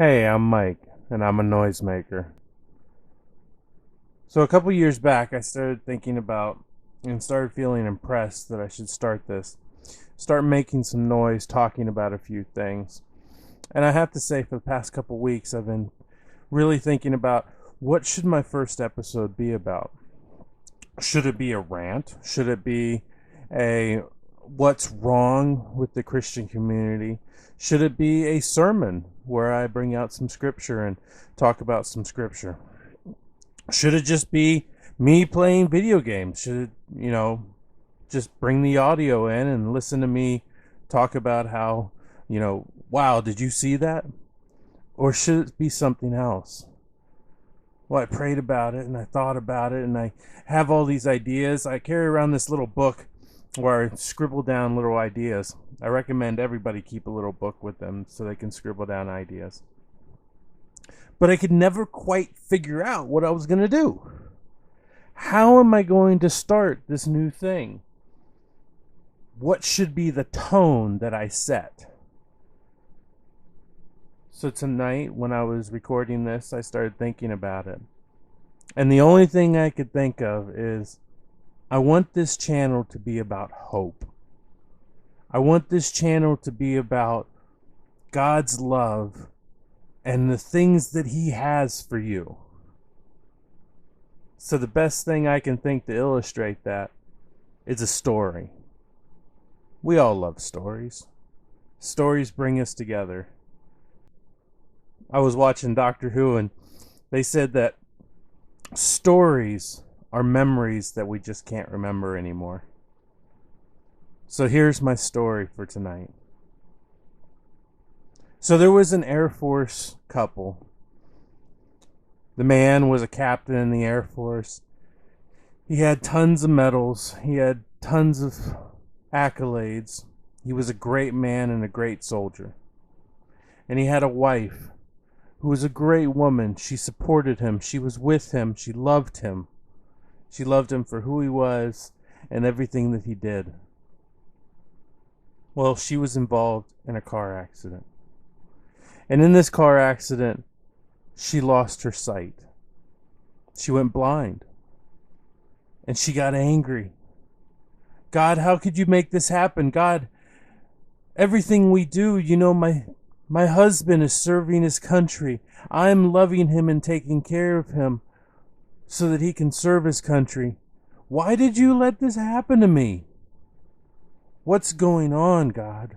Hey, I'm Mike, and I'm a noisemaker. So, a couple years back, I started thinking about and started feeling impressed that I should start making some noise talking about a few things. And I have to say, for the past couple weeks, I've been really thinking about what should my first episode be about? Should it be a rant? Should it be a what's wrong with the Christian community? Should it be a sermon where I bring out some scripture and talk about some scripture? Should it just be me playing video games? Should it, just bring the audio in and listen to me talk about how, wow, did you see that? Or should it be something else? Well, I prayed about it and I thought about it and I have all these ideas. I carry around this little book where I scribble down little ideas. I recommend everybody keep a little book with them so they can scribble down ideas. But I could never quite figure out what I was going to do. How am I going to start this new thing? What should be the tone that I set? So tonight, when I was recording this, I started thinking about it. And the only thing I could think of is I want this channel to be about hope. I want this channel to be about God's love and the things that He has for you. So the best thing I can think to illustrate that is a story. We all love stories. Stories bring us together. I was watching Doctor Who and they said that stories are memories that we just can't remember anymore. So here's my story for tonight. So there was an Air Force couple. The man was a captain in the Air Force. He had tons of medals. He had tons of accolades. He was a great man and a great soldier. And he had a wife who was a great woman. She supported him. She was with him. She loved him. She loved him for who he was and everything that he did. Well, she was involved in a car accident. And in this car accident, she lost her sight. She went blind. And she got angry. God, how could you make this happen? God, everything we do, my husband is serving his country. I'm loving him and taking care of him so that he can serve his country. Why did you let this happen to me? What's going on, God?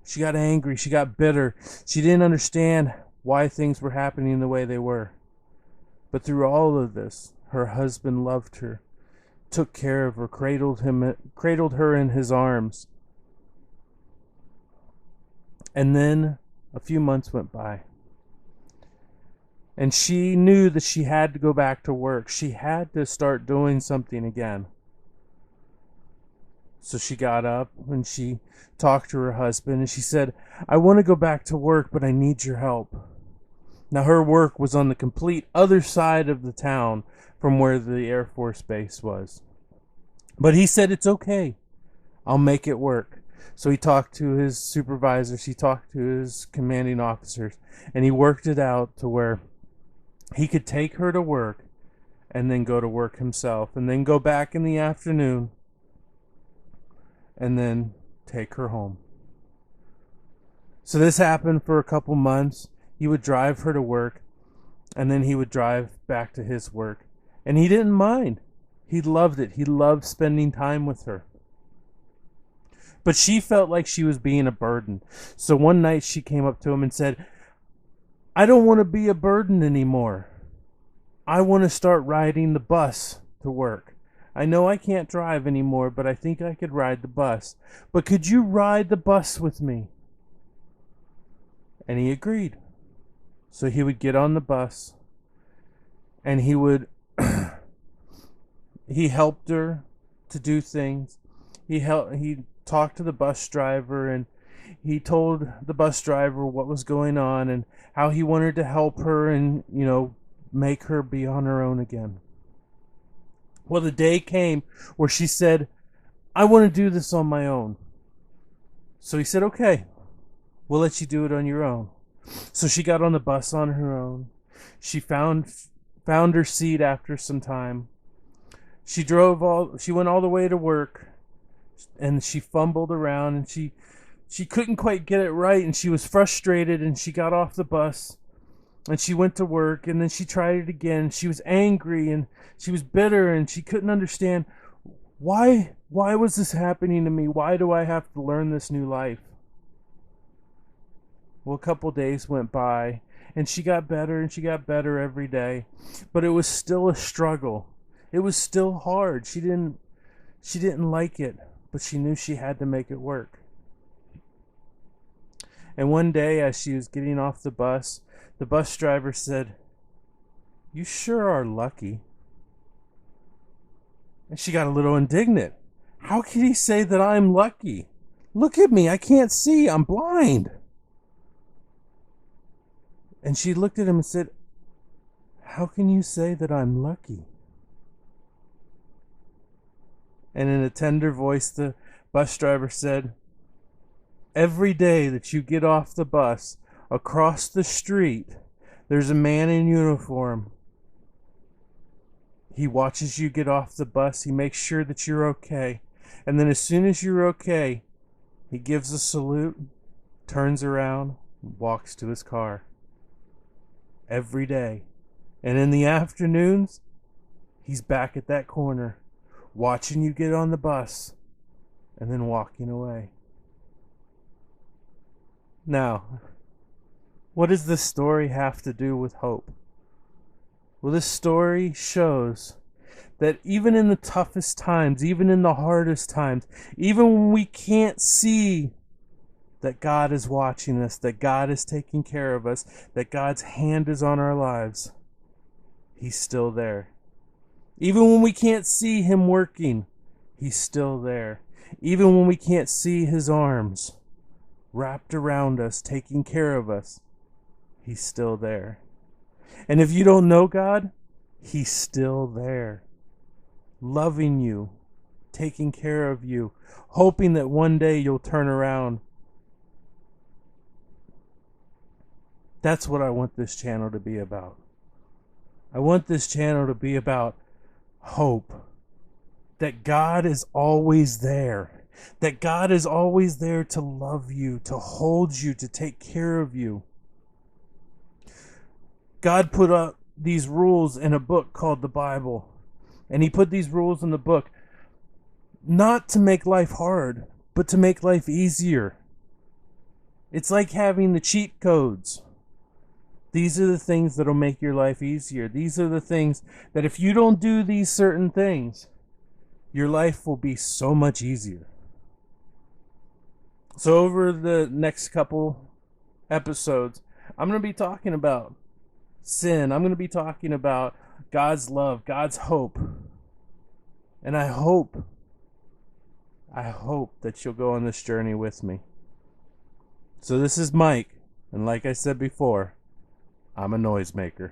She got angry. She got bitter. She didn't understand why things were happening the way they were. But through all of this, her husband loved her, took care of her, cradled her in his arms. And then a few months went by. And she knew that she had to go back to work. She had to start doing something again. So she got up and she talked to her husband and she said, I want to go back to work, but I need your help. Now her work was on the complete other side of the town from where the Air Force Base was. But he said, it's okay. I'll make it work. So he talked to his supervisors, he talked to his commanding officers, and he worked it out to where he could take her to work and then go to work himself and then go back in the afternoon and then take her home. So this happened for a couple months. He would drive her to work and then he would drive back to his work. And he didn't mind. He loved it. He loved spending time with her. But she felt like she was being a burden. So one night she came up to him and said, I don't want to be a burden anymore. I want to start riding the bus to work. I know I can't drive anymore, but I think I could ride the bus. But could you ride the bus with me? And he agreed. So he would get on the bus and he helped her to do things. He talked to the bus driver and he told the bus driver what was going on and how he wanted to help her and, make her be on her own again. Well, the day came where she said, I want to do this on my own. So he said, okay, we'll let you do it on your own. So she got on the bus on her own. She found her seat after some time. She went all the way to work, and she fumbled around, and she couldn't quite get it right, and she was frustrated, and she got off the bus and she went to work, and then she tried it again. She was angry and she was bitter, and she couldn't understand why was this happening to me? Why do I have to learn this new life? Well, a couple days went by, and she got better, and she got better every day, but it was still a struggle. It was still hard. She didn't like it, but she knew she had to make it work. And one day, as she was getting off the bus driver said, "You sure are lucky." And she got a little indignant. How can he say that I'm lucky? Look at me, I can't see, I'm blind. And she looked at him and said, "How can you say that I'm lucky?" And in a tender voice, the bus driver said, "Every day that you get off the bus, across the street, there's a man in uniform. He watches you get off the bus. He makes sure that you're okay. And then as soon as you're okay, he gives a salute, turns around, and walks to his car. Every day. And in the afternoons, he's back at that corner, watching you get on the bus, and then walking away." Now, what does this story have to do with hope? Well, this story shows that even in the toughest times, even in the hardest times, even when we can't see that God is watching us, that God is taking care of us, that God's hand is on our lives, He's still there. Even when we can't see Him working, He's still there. Even when we can't see His arms wrapped around us, taking care of us, He's still there. And if you don't know God, He's still there, loving you, taking care of you, hoping that one day you'll turn around. That's what I want this channel to be about. I want this channel to be about hope. That God is always there. That God is always there to love you, to hold you, to take care of you. God put up these rules in a book called the Bible. And He put these rules in the book not to make life hard, but to make life easier. It's like having the cheat codes. These are the things that'll make your life easier. These are the things that if you don't do these certain things, your life will be so much easier. So over the next couple episodes, I'm going to be talking about sin. I'm going to be talking about God's love, God's hope. And I hope that you'll go on this journey with me. So this is Mike, and like I said before, I'm a noisemaker.